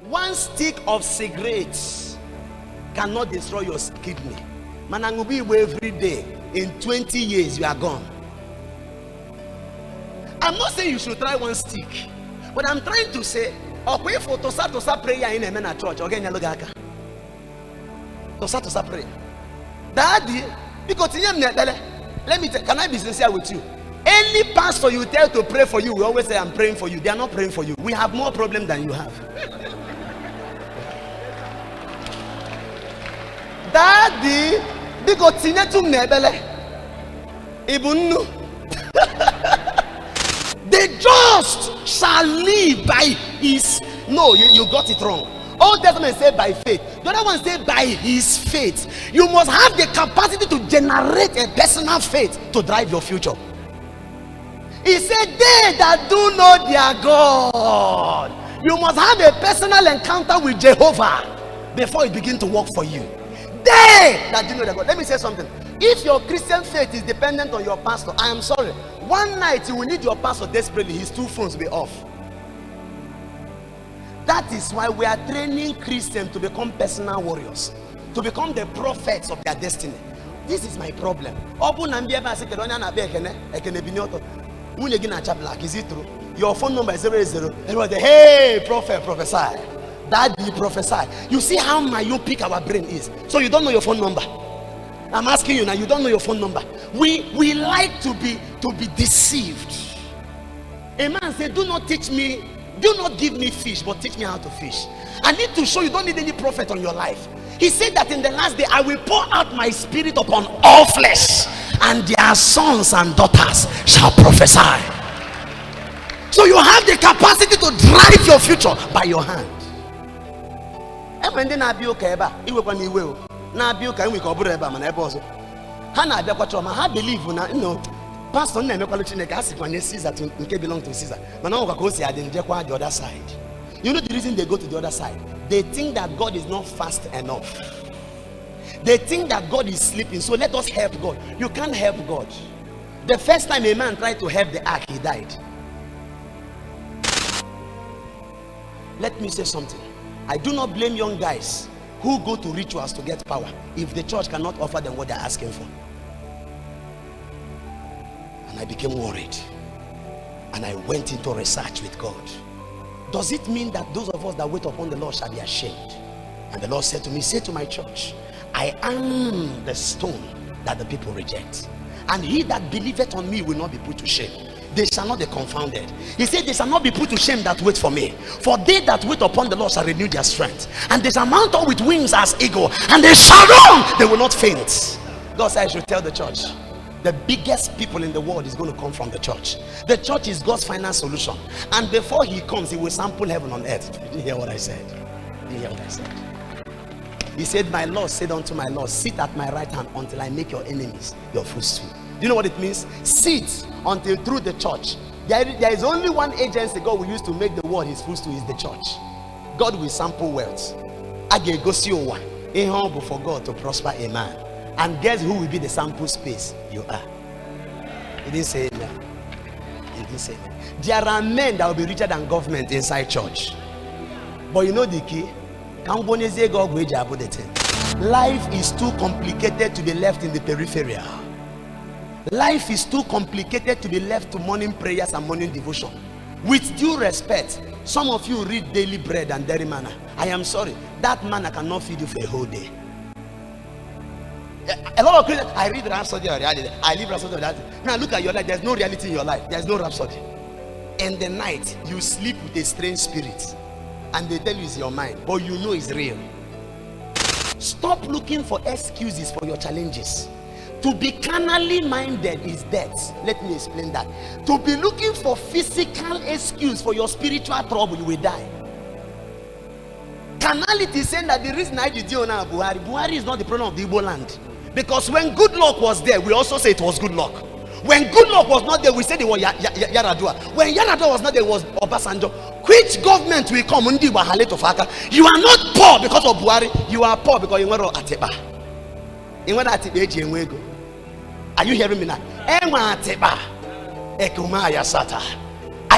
One stick of cigarettes cannot destroy your kidney. Manangubi every day. In 20 years, you are gone. I'm not saying you should try one stick, but I'm trying to say, okay, for to start prayer in a mena church, okay, nyalogaka. To start prayer. Daddy, because let me tell, can I be sincere with you? Any pastor you tell to pray for you, we always say, I'm praying for you. They are not praying for you. We have more problem than you have. Daddy, because the just shall live by his. No, you got it wrong. Old Testament say by faith. The other one say by his faith. You must have the capacity to generate a personal faith to drive your future. He said, they that do know their God. You must have a personal encounter with Jehovah before it begins to work for you. They that do know their God. Let me say something. If your Christian faith is dependent on your pastor, I am sorry. One night you will need your pastor desperately. His 2 phones will be off. That is why we are training Christians to become personal warriors, to become the prophets of their destiny. This is my problem. Is it true? Your phone number is 00. Hey, prophet, prophesy. Daddy, prophesy. You see how myopic our brain is. So you don't know your phone number. I'm asking you now, you don't know your phone number. We like to be deceived. A man said, do not teach me, do not give me fish, but teach me how to fish. I need to show you don't need any prophet on your life. He said that in the last day I will pour out my spirit upon all flesh, and their sons and daughters shall prophesy. So you have the capacity to drive your future by your hand. And when they not be okay, it will be well. Now be okay, we go brother man ebozo. Hana be kwacho ma ha believe na no. Pastor na me kwalo Chineke asi kwanye Caesar to nke belong to Caesar. Mana o kwa si ade nje kwa the other side. You know the reason they go to the other side? They think that God is not fast enough. They think that God is sleeping. So let us help God. You can't help God. The first time a man tried to help the ark, he died. Let me say something. I do not blame young guys who go to rituals to get power if the church cannot offer them what they're asking for. And I became worried, and I went into research with God. Does it mean that those of us that wait upon the Lord shall be ashamed? And the Lord said to me, say to my church, I am the stone that the people reject, and he that believeth on me will not be put to shame. They shall not be confounded. He said, they shall not be put to shame that wait for me. For they that wait upon the Lord shall renew their strength, and they shall mount up with wings as eagle, and they shall run, they will not faint. God said I should tell the church, the biggest people in the world is going to come from the church. The church is God's final solution, and before he comes, he will sample heaven on earth. Did you hear what I said? Did you hear what I said? He said, my Lord said unto my Lord, sit at my right hand until I make your enemies your footstool. Do you know what it means? Sit until through the church. There is only one agency God will use to make the world his footstool, is the church. God will sample wealth. I go see you in humble for God to prosper a man. And guess who will be the sample space? You are. He didn't say that. He didn't say that. There are men that will be richer than government inside church. But you know the key? Life is too complicated to be left in the periphery. Life is too complicated to be left to morning prayers and morning devotion. With due respect, some of you read daily bread and dairy manna. I am sorry, that manna cannot feed you for a whole day. A lot of Christians, I read Rhapsody of Reality, I live Rhapsody of Reality. Now look at your life, there's no reality in your life, there's no Rhapsody. In the night, you sleep with a strange spirit, and they tell you it's your mind, but you know it's real. Stop looking for excuses for your challenges. To be carnally minded is death. Let me explain that. To be looking for physical excuse for your spiritual trouble, you will die. Carnality is saying that the reason I did Buhari is not the problem of the Igbo land. Because when good luck was there, we also say it was good luck. When good luck was not there, we said it was Yaradua. When Yaradua was not there, it was Obasanjo. Which government will come? You are not poor because of Buhari. You are poor because you were Ateba. Are you hearing me now? I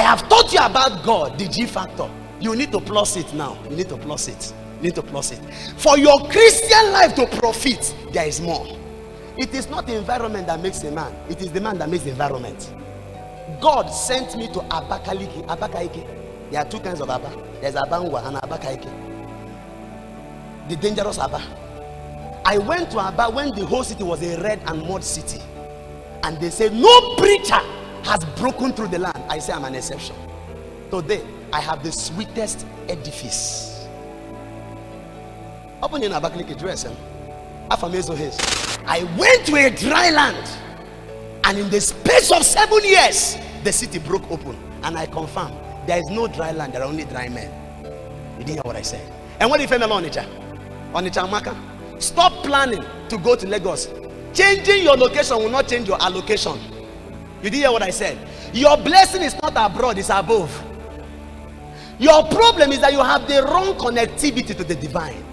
have taught you about God, the G factor. You need to plus it now. You need to plus it. You need to plus it. For your Christian life to profit, there is more. It is not the environment that makes a man. It is the man that makes the environment. God sent me to Abakaliki. There are two kinds of Abba. There's Abangwa and Abakaliki. The dangerous Abba. I went to Abba when the whole city was a red and mud city. And they said, no preacher has broken through the land. I say I'm an exception. Today, I have the sweetest edifice. Open in Abakaliki dress. I went to a dry land, and in the space of 7 years, the city broke open. And I confirm, there is no dry land, there are only dry men. You didn't hear what I said. And what if I'm on Maka? Stop planning to go to Lagos. Changing your location will not change your allocation. You didn't hear what I said. Your blessing is not abroad, it's above. Your problem is that you have the wrong connectivity to the divine.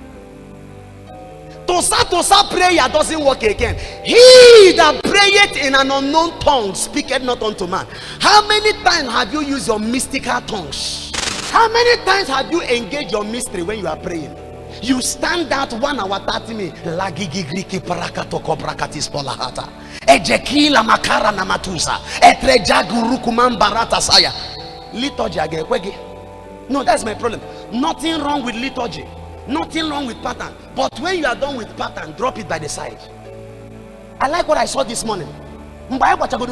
Tosa prayer doesn't work again. He that prayeth in an unknown tongue speaketh not unto man. How many times have you used your mystical tongues? How many times have you engaged your mystery when you are praying? You stand out 1 hour 30 minutes. Lagigigriki parakatoko brakatis polahata. Ejekila makara namatusa. Etrejagurukuman barata saya. Liturgy again. No, that's my problem. Nothing wrong with liturgy. Nothing wrong with pattern. But when you are done with pattern, drop it by the side. I like what I saw this morning. Watch our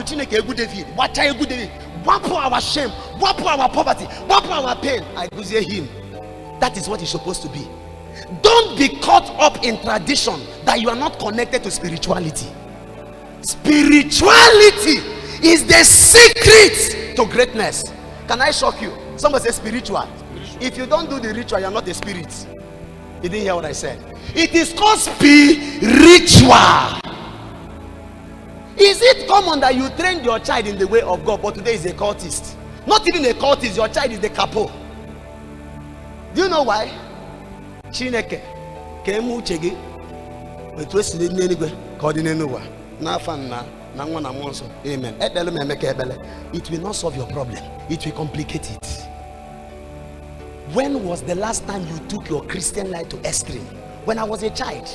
shame, our poverty, our pain. I could hear him. That is what it's supposed to be. Don't be caught up in tradition that you are not connected to spirituality. Spirituality is the secret to greatness. Can I shock you? Somebody say spiritual. If you don't do the ritual, you are not a spirit. You didn't hear what I said. It is called spiritual. Is it common that you trained your child in the way of God, but today is a cultist? Not even a cultist, your child is the capo. Do you know why? Chineke kemu chegi etwesi n'enigwe ka odi n'enuwa n'afa nna na nwa na mmụọ nsọ. Amen. Ebele me emeka ebele. It will not solve your problem. It will complicate it. When was the last time you took your Christian life to extreme? When I was a child.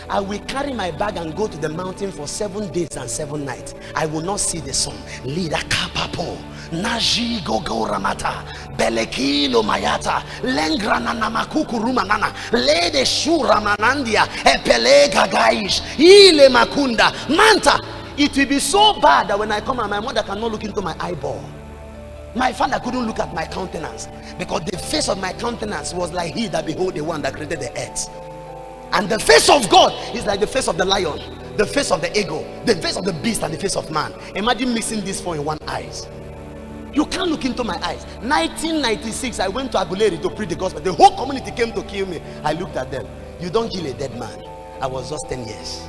I will carry my bag and go to the mountain for 7 days and 7 nights. I will not see the sun. Lida kapapo, naji gogo ramata, belekilo mayata, lengrana namakuku rumanana, lede shura manandia, epelega gaish, ile makunda, manta. It will be so bad that when I come and my mother cannot look into my eyeball. My father couldn't look at my countenance because the face of my countenance was like he that behold the one that created the earth. And the face of God is like the face of the lion, the face of the eagle, the face of the beast, and the face of man. Imagine mixing these four in one eyes. You can't look into my eyes. 1996, I went to Aguleri to preach the gospel. The whole community came to kill me. I looked at them. You don't kill a dead man. I was just 10 years.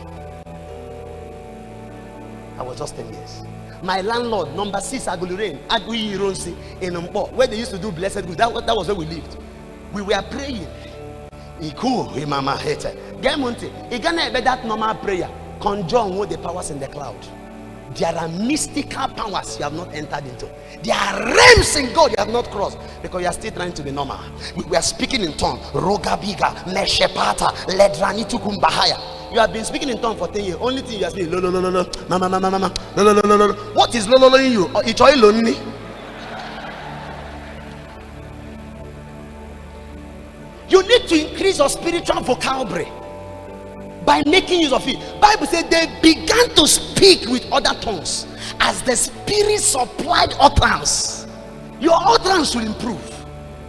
My landlord, number 6 Aguleri, Agui Ironsi in Mpo, where they used to do blessed good. That was where we lived. We were praying. Mama hated. That normal prayer conjure with the powers in the cloud. There are mystical powers you have not entered into. There are realms in God you have not crossed because you are still trying to be normal. We are speaking in tongue. Rogabiga, Meshepata, Ledrani Tukumbahaya. You have been speaking in tongue for 10 years. Only thing you are speaking, lo, mama, lo. What is lo in you? It's all lonely. You need to increase your spiritual vocabulary by making use of it. Bible says they began to speak with other tongues as the Spirit supplied utterance. Your utterance will improve.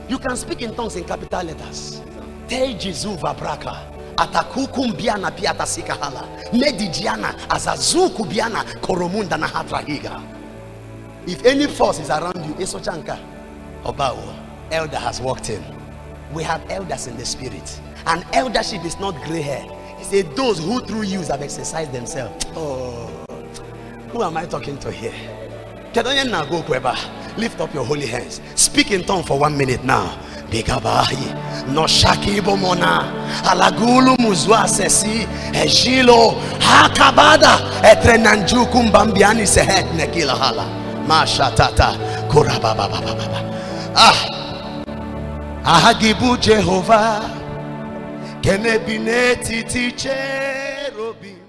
You can speak in tongues in capital letters. Te Jesu vabraka atakukum biana piata sikahala medidiana azazuku biana koromunda na hatrahiga. If any force is around you, esochanka obawo elder has walked in. We have elders in the spirit, and eldership is not gray hair. He said those who through use have exercised themselves. Oh, who am I talking to here? Lift up your holy hands. Speak in tongue for 1 minute now. Bigabahi no shakibo mona alagulu muzwa sesi ejilo hakabada etrenanjukum bambiani sehet nekila hala mashatata kurababa Ahagibu Jehovah, Kenebineti Cherubim.